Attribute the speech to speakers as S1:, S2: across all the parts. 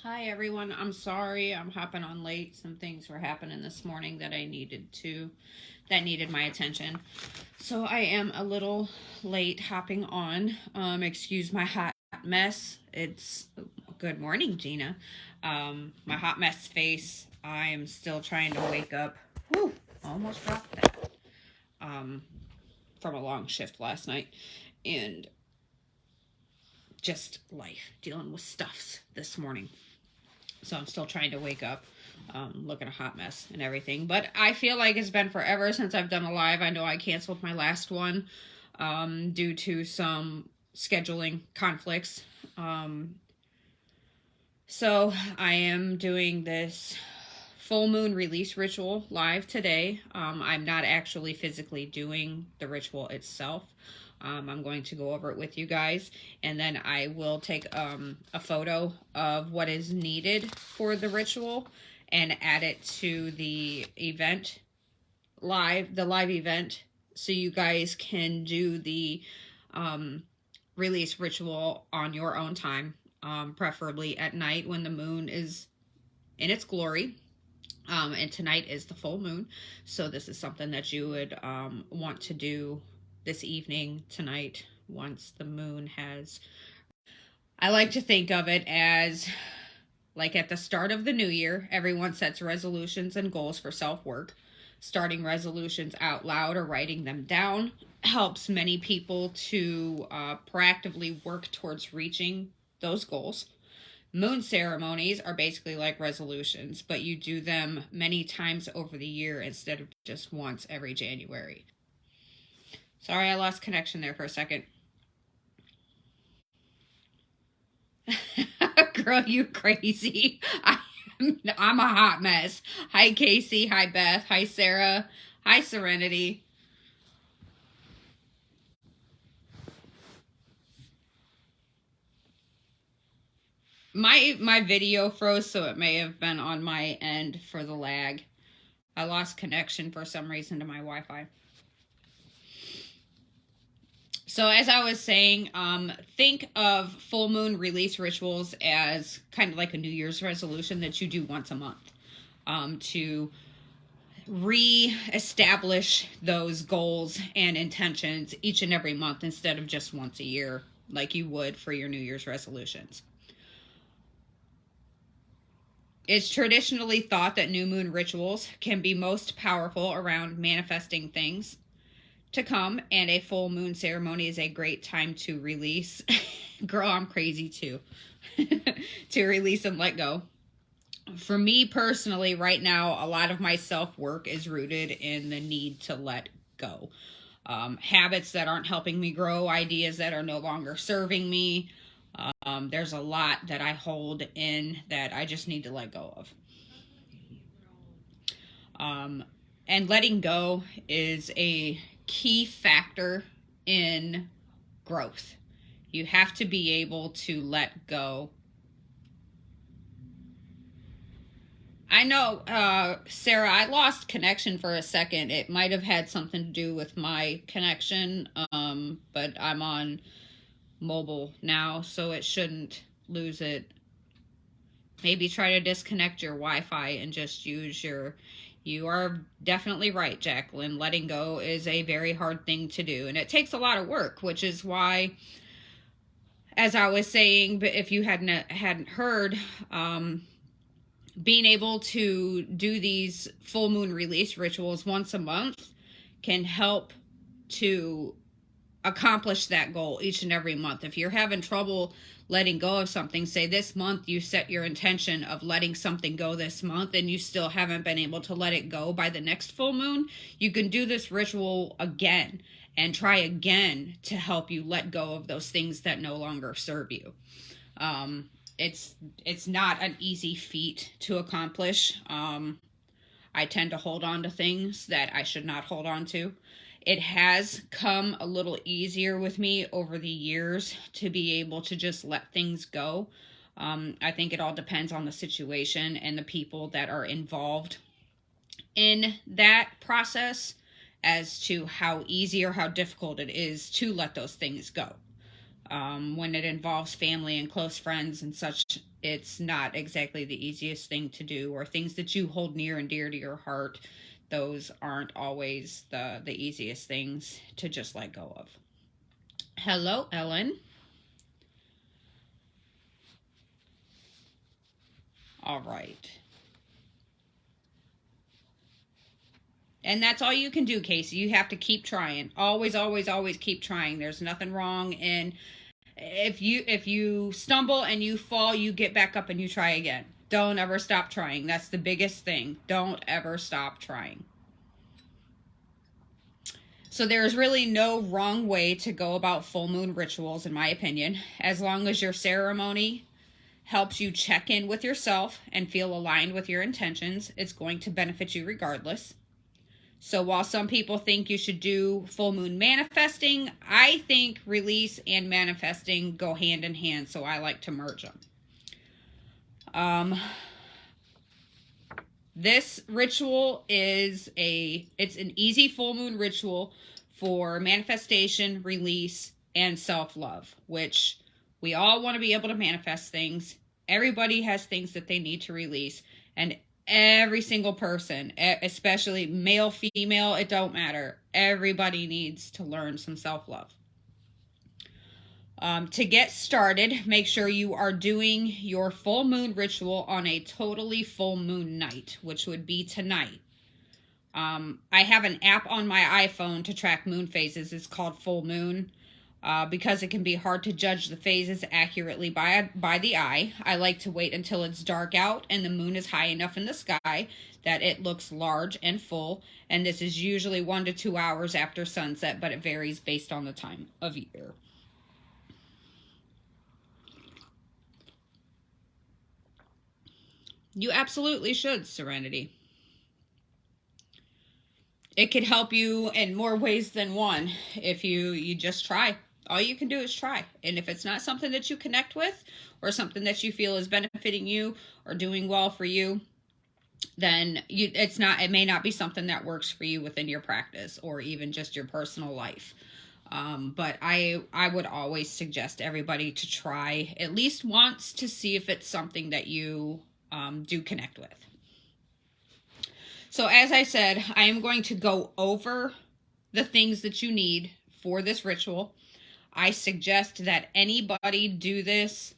S1: Hi everyone. I'm sorry I'm hopping on late. Some things were happening this morning that needed my attention. So I am a little late hopping on. Excuse my hot mess. It's good morning, Gina. My hot mess face. I am still trying to wake up. Whew, almost dropped that. Um, from a long shift last night. And just life, dealing with stuffs this morning. So I'm still trying to wake up, looking a hot mess and everything. But I feel like it's been forever since I've done a live. I know I canceled my last one due to some scheduling conflicts. So I am doing this full moon release ritual live today. I'm not actually physically doing the ritual itself. I'm going to go over it with you guys, and then I will take a photo of what is needed for the ritual and add it to the event the live event, so you guys can do the release ritual on your own time, preferably at night when the moon is in its glory. And tonight is the full moon, so this is something that you would want to do this evening, tonight, once the moon has. I like to think of it as like at the start of the new year, everyone sets resolutions and goals for self work. Starting resolutions out loud or writing them down helps many people to proactively work towards reaching those goals. Moon ceremonies are basically like resolutions, but you do them many times over the year instead of just once every January. Sorry, I lost connection there for a second. Girl, you crazy. I'm a hot mess. Hi, Casey. Hi, Beth. Hi, Sarah. Hi, Serenity. My video froze, so it may have been on my end for the lag. I lost connection for some reason to my Wi-Fi. So as I was saying, think of full moon release rituals as kind of like a New Year's resolution that you do once a month, to re-establish those goals and intentions each and every month instead of just once a year like you would for your New Year's resolutions. It's traditionally thought that new moon rituals can be most powerful around manifesting things to come, and a full moon ceremony is a great time to release. Girl, I'm crazy too. To release and let go. For me personally, right now, a lot of my self work is rooted in the need to let go. Habits that aren't helping me grow, ideas that are no longer serving me. There's a lot that I hold in that I just need to let go of. And letting go is a key factor in growth. You have to be able to let go. I know, Sarah, I lost connection for a second. It might have had something to do with my connection, but I'm on mobile now, so it shouldn't lose it. Maybe try to disconnect your Wi-Fi and just use your. You are definitely right, Jacqueline. Letting go is a very hard thing to do, and it takes a lot of work, which is why, as I was saying, but if you hadn't heard, being able to do these full moon release rituals once a month can help to accomplish that goal each and every month. If you're having trouble letting go of something, say this month you set your intention of letting something go this month and you still haven't been able to let it go by the next full moon, you can do this ritual again and try again to help you let go of those things that no longer serve you. It's not an easy feat to accomplish. I tend to hold on to things that I should not hold on to. It has come a little easier with me over the years to be able to just let things go. I think it all depends on the situation and the people that are involved in that process as to how easy or how difficult it is to let those things go. When it involves family and close friends and such, it's not exactly the easiest thing to do, or things that you hold near and dear to your heart, those aren't always the easiest things to just let go of. Hello, Ellen. All right. And that's all you can do, Casey. You have to keep trying. Always, always, always keep trying. There's nothing wrong in if you stumble and you fall, you get back up and you try again. Don't ever stop trying. That's the biggest thing. Don't ever stop trying. So there's really no wrong way to go about full moon rituals, in my opinion, as long as your ceremony helps you check in with yourself and feel aligned with your intentions. It's going to benefit you regardless. So while some people think you should do full moon manifesting, I think release and manifesting go hand in hand, so I like to merge them. This ritual it's an easy full moon ritual for manifestation, release, and self-love, which we all want to be able to manifest things. Everybody has things that they need to release, and every single person, especially male, female, it don't matter. Everybody needs to learn some self-love. To get started, make sure you are doing your full moon ritual on a totally full moon night, which would be tonight. I have an app on my iPhone to track moon phases. It's called Full Moon. Because it can be hard to judge the phases accurately by the eye, I like to wait until it's dark out and the moon is high enough in the sky that it looks large and full. And this is usually 1 to 2 hours after sunset, but it varies based on the time of year. You absolutely should, Serenity. It could help you in more ways than one if you just try. All you can do is try. And if it's not something that you connect with or something that you feel is benefiting you or doing well for you, then it may not be something that works for you within your practice or even just your personal life. But I would always suggest everybody to try at least once to see if it's something that you do connect with. So as I said, I am going to go over the things that you need for this ritual. I suggest that anybody do this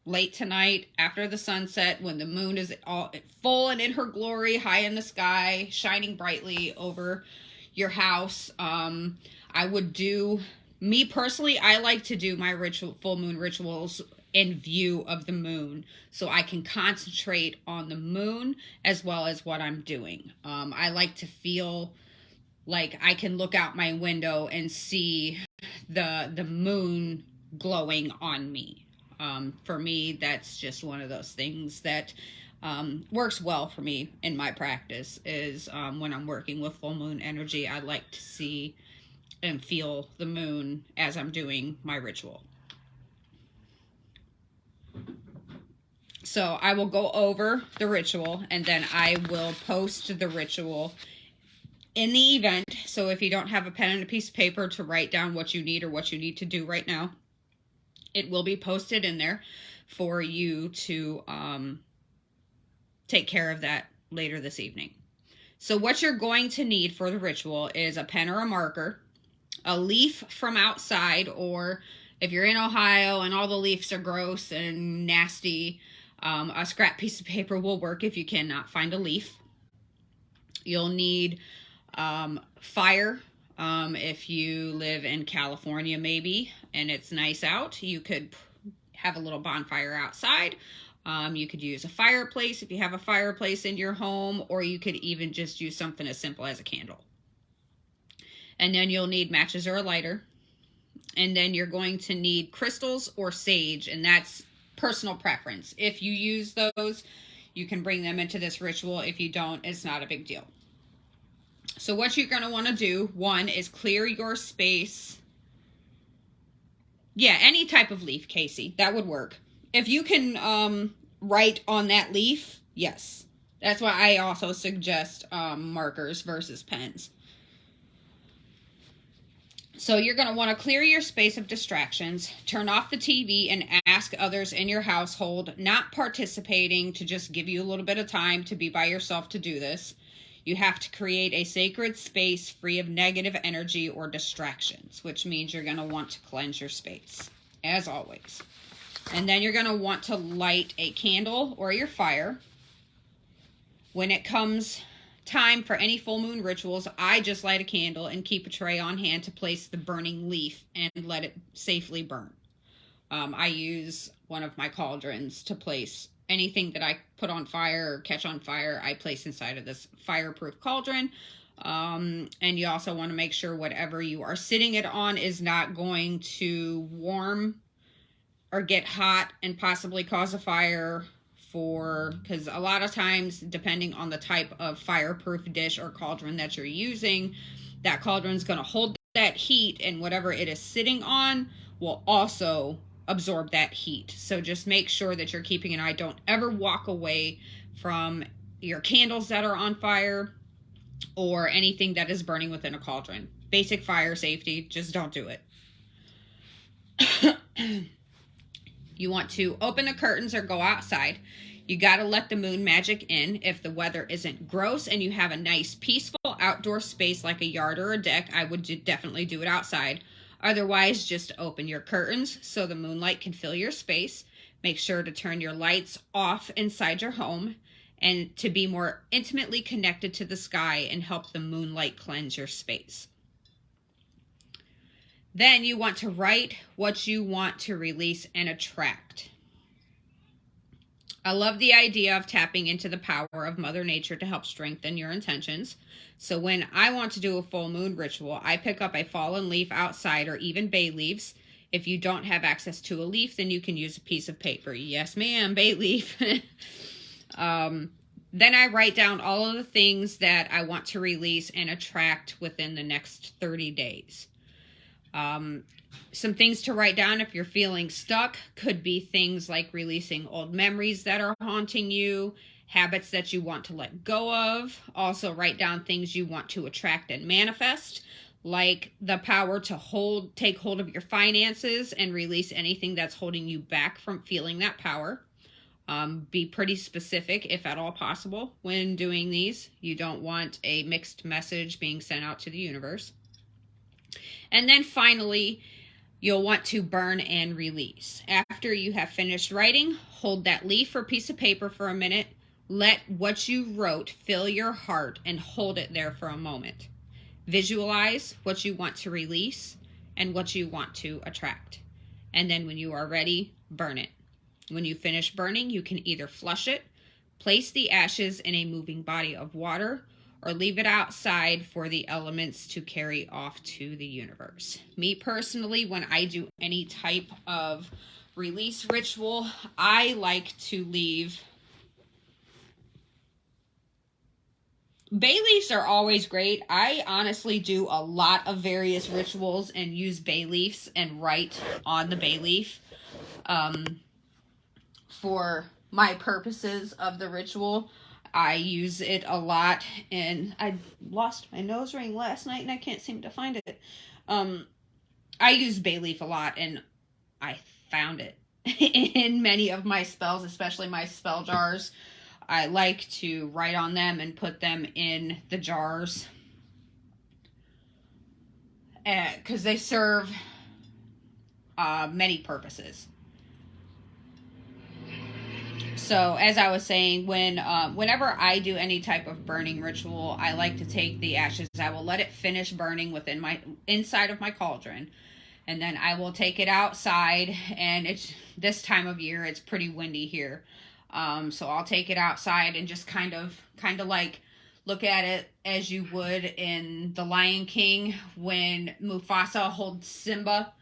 S1: late tonight after the sunset when the moon is all full and in her glory, high in the sky, shining brightly over your house. Me personally, I like to do my full moon rituals in view of the moon so I can concentrate on the moon as well as what I'm doing. I like to feel like I can look out my window and see the moon glowing on me. For me, that's just one of those things that works well for me in my practice is when I'm working with full moon energy, I like to see and feel the moon as I'm doing my ritual. So I will go over the ritual and then I will post the ritual in the event. So if you don't have a pen and a piece of paper to write down what you need or what you need to do right now, it will be posted in there for you to take care of that later this evening. So what you're going to need for the ritual is a pen or a marker, a leaf from outside, or if you're in Ohio and all the leaves are gross and nasty, a scrap piece of paper will work if you cannot find a leaf. You'll need fire. If you live in California maybe and it's nice out, you could have a little bonfire outside. You could use a fireplace if you have a fireplace in your home, or you could even just use something as simple as a candle. And then you'll need matches or a lighter. And then you're going to need crystals or sage, and that's personal preference. If you use those, you can bring them into this ritual. If you don't, it's not a big deal. So what you're going to want to do, one, is clear your space. Yeah, any type of leaf, Casey. That would work. If you can write on that leaf, yes. That's why I also suggest markers versus pens. So you're going to want to clear your space of distractions, turn off the TV, and ask others in your household not participating to just give you a little bit of time to be by yourself to do this. You have to create a sacred space free of negative energy or distractions, which means you're going to want to cleanse your space, as always. And then you're going to want to light a candle or your fire. When it comes time for any full moon rituals, I just light a candle and keep a tray on hand to place the burning leaf and let it safely burn. I use one of my cauldrons to place anything that I put on fire or catch on fire. I place inside of this fireproof cauldron. And you also want to make sure whatever you are sitting it on is not going to warm or get hot and possibly cause a fire, because a lot of times, depending on the type of fireproof dish or cauldron that you're using, that cauldron's going to hold that heat, and whatever it is sitting on will also absorb that heat. So just make sure that you're keeping an eye. Don't ever walk away from your candles that are on fire or anything that is burning within a cauldron. Basic fire safety, just don't do it. You want to open the curtains or go outside. You got to let the moon magic in. If the weather isn't gross and you have a nice, peaceful outdoor space like a yard or a deck, I would definitely do it outside. Otherwise, just open your curtains so the moonlight can fill your space. Make sure to turn your lights off inside your home and to be more intimately connected to the sky and help the moonlight cleanse your space. Then you want to write what you want to release and attract. I love the idea of tapping into the power of Mother Nature to help strengthen your intentions. So when I want to do a full moon ritual, I pick up a fallen leaf outside or even bay leaves. If you don't have access to a leaf, then you can use a piece of paper. Yes, ma'am, bay leaf. Then I write down all of the things that I want to release and attract within the next 30 days. Some things to write down if you're feeling stuck could be things like releasing old memories that are haunting you, habits that you want to let go of. Also write down things you want to attract and manifest, like the power to take hold of your finances and release anything that's holding you back from feeling that power. Be pretty specific if at all possible when doing these. You don't want a mixed message being sent out to the universe. And then finally, you'll want to burn and release. After you have finished writing, hold that leaf or piece of paper for a minute. Let what you wrote fill your heart and hold it there for a moment. Visualize what you want to release and what you want to attract. And then when you are ready, burn it. When you finish burning, you can either flush it, place the ashes in a moving body of water, or leave it outside for the elements to carry off to the universe. Me personally, when I do any type of release ritual, I like to leave. Bay leaves are always great. I honestly do a lot of various rituals and use bay leaves and write on the bay leaf for my purposes of the ritual. I use it a lot, and I lost my nose ring last night and I can't seem to find it. I use bay leaf a lot, and I found it in many of my spells, especially my spell jars. I like to write on them and put them in the jars because they serve many purposes. So as I was saying, whenever I do any type of burning ritual, I like to take the ashes. I will let it finish burning inside of my cauldron, and then I will take it outside. And it's this time of year; it's pretty windy here, so I'll take it outside and just kind of like look at it as you would in The Lion King when Mufasa holds Simba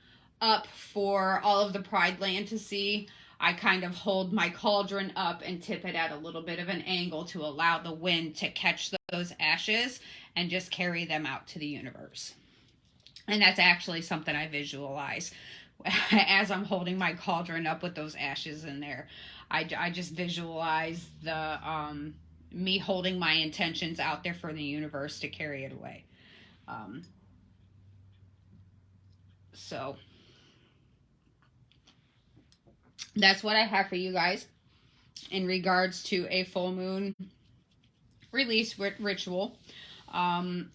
S1: up for all of the Pride Land to see. I kind of hold my cauldron up and tip it at a little bit of an angle to allow the wind to catch those ashes and just carry them out to the universe. And that's actually something I visualize as I'm holding my cauldron up with those ashes in there. I just visualize the me holding my intentions out there for the universe to carry it away. So that's what I have for you guys in regards to a full moon release ritual. Um,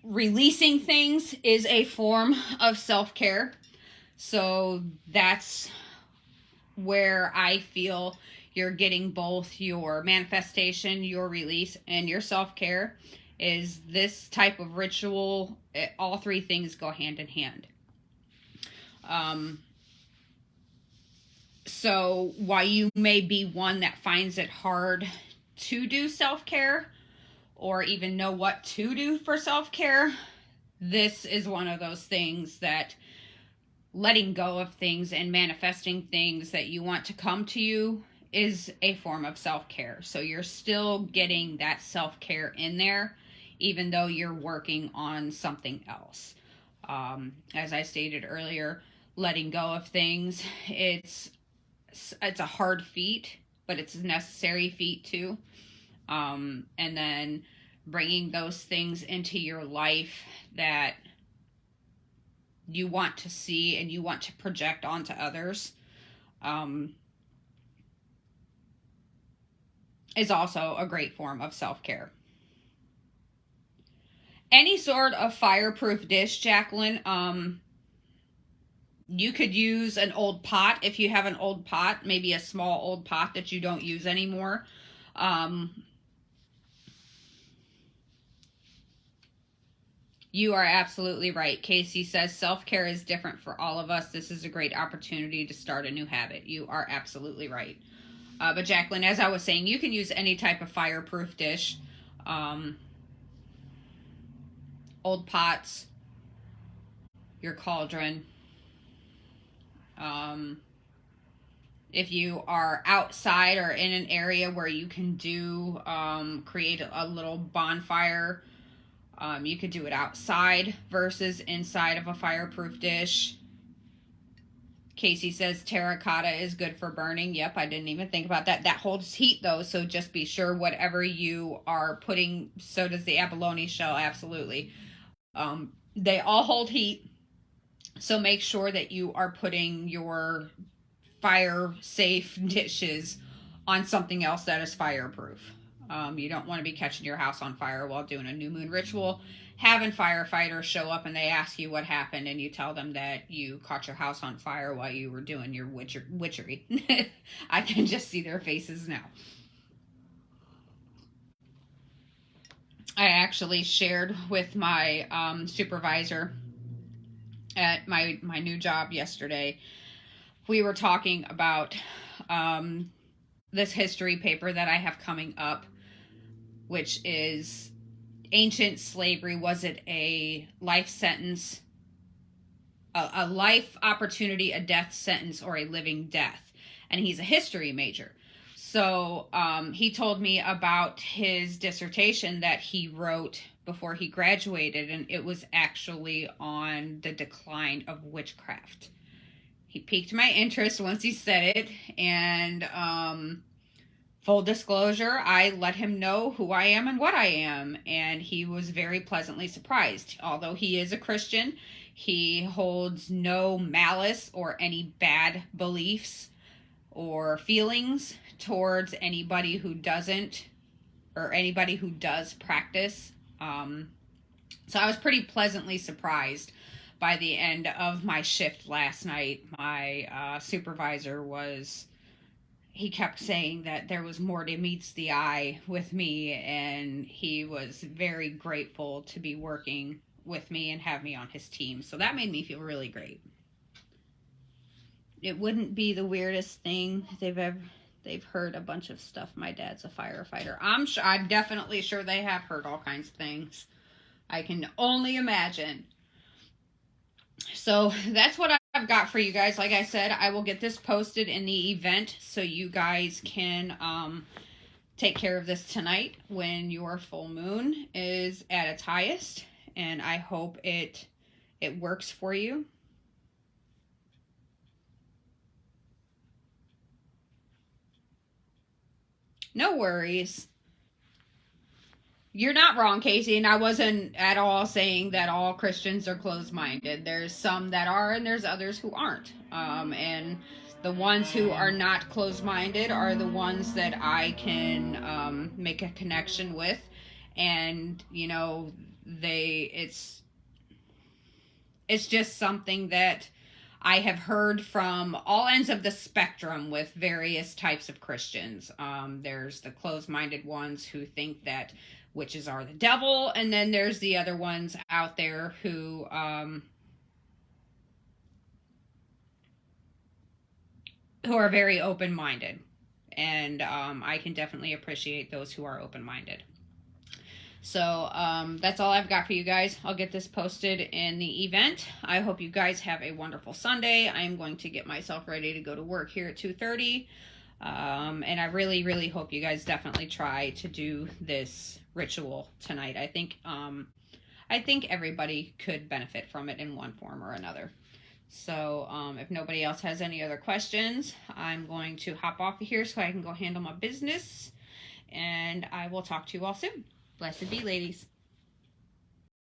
S1: Releasing things is a form of self-care. So that's where I feel you're getting both your manifestation, your release, and your self-care. Is this type of ritual, all three things go hand in hand. So while you may be one that finds it hard to do self-care or even know what to do for self-care, this is one of those things that letting go of things and manifesting things that you want to come to you is a form of self-care. So you're still getting that self-care in there, even though you're working on something else. As I stated earlier, letting go of things, it's a hard feat, but it's a necessary feat too. And then bringing those things into your life that you want to see and you want to project onto others is also a great form of self-care. Any sort of fireproof dish, Jacqueline, you could use an old pot if you have an old pot, maybe a small old pot that you don't use anymore. You are absolutely right. Casey says self-care is different for all of us. This is a great opportunity to start a new habit. You are absolutely right. But Jacqueline, as I was saying, you can use any type of fireproof dish. Old pots, your cauldron. If you are outside or in an area where you can do create a little bonfire, you could do it outside versus inside of a fireproof dish. Casey says terracotta is good for burning. Yep, I didn't even think about that. That holds heat though, so just be sure whatever you are putting, so does the abalone shell, absolutely. They all hold heat, so make sure that you are putting your fire safe dishes on something else that is fireproof. You don't want to be catching your house on fire while doing a new moon ritual. Having firefighters show up and they ask you what happened, and you tell them that you caught your house on fire while you were doing your witchery. I can just see their faces now. I actually shared with my supervisor at my new job yesterday. We were talking about this history paper that I have coming up, which is ancient slavery. Was it a life sentence, a life opportunity, a death sentence, or a living death? And he's a history major. So he told me about his dissertation that he wrote before he graduated, and it was actually on the decline of witchcraft. He piqued my interest once he said it, and full disclosure, I let him know who I am and what I am, and he was very pleasantly surprised. Although he is a Christian, he holds no malice or any bad beliefs or feelings towards anybody who doesn't, or anybody who does practice. So I was pretty pleasantly surprised by the end of my shift last night. My supervisor was, he kept saying that there was more to meets the eye with me, and he was very grateful to be working with me and have me on his team. So that made me feel really great. It wouldn't be the weirdest thing they've heard a bunch of stuff. My dad's a firefighter. I'm definitely sure they have heard all kinds of things. I can only imagine. So that's what I've got for you guys. Like I said, I will get this posted in the event so you guys can take care of this tonight when your full moon is at its highest. And I hope it works for you. No worries. You're not wrong, Casey, and I wasn't at all saying that all Christians are closed-minded. There's some that are, and there's others who aren't. And the ones who are not closed-minded are the ones that I can make a connection with, and it's just something that I have heard from all ends of the spectrum with various types of Christians. There's the closed-minded ones who think that witches are the devil, and then there's the other ones out there who are very open-minded, and I can definitely appreciate those who are open-minded. So that's all I've got for you guys. I'll get this posted in the event. I hope you guys have a wonderful Sunday. I am going to get myself ready to go to work here at 2:30. And I really, really hope you guys definitely try to do this ritual tonight. I think everybody could benefit from it in one form or another. So if nobody else has any other questions, I'm going to hop off of here so I can go handle my business. And I will talk to you all soon. Blessed be, ladies.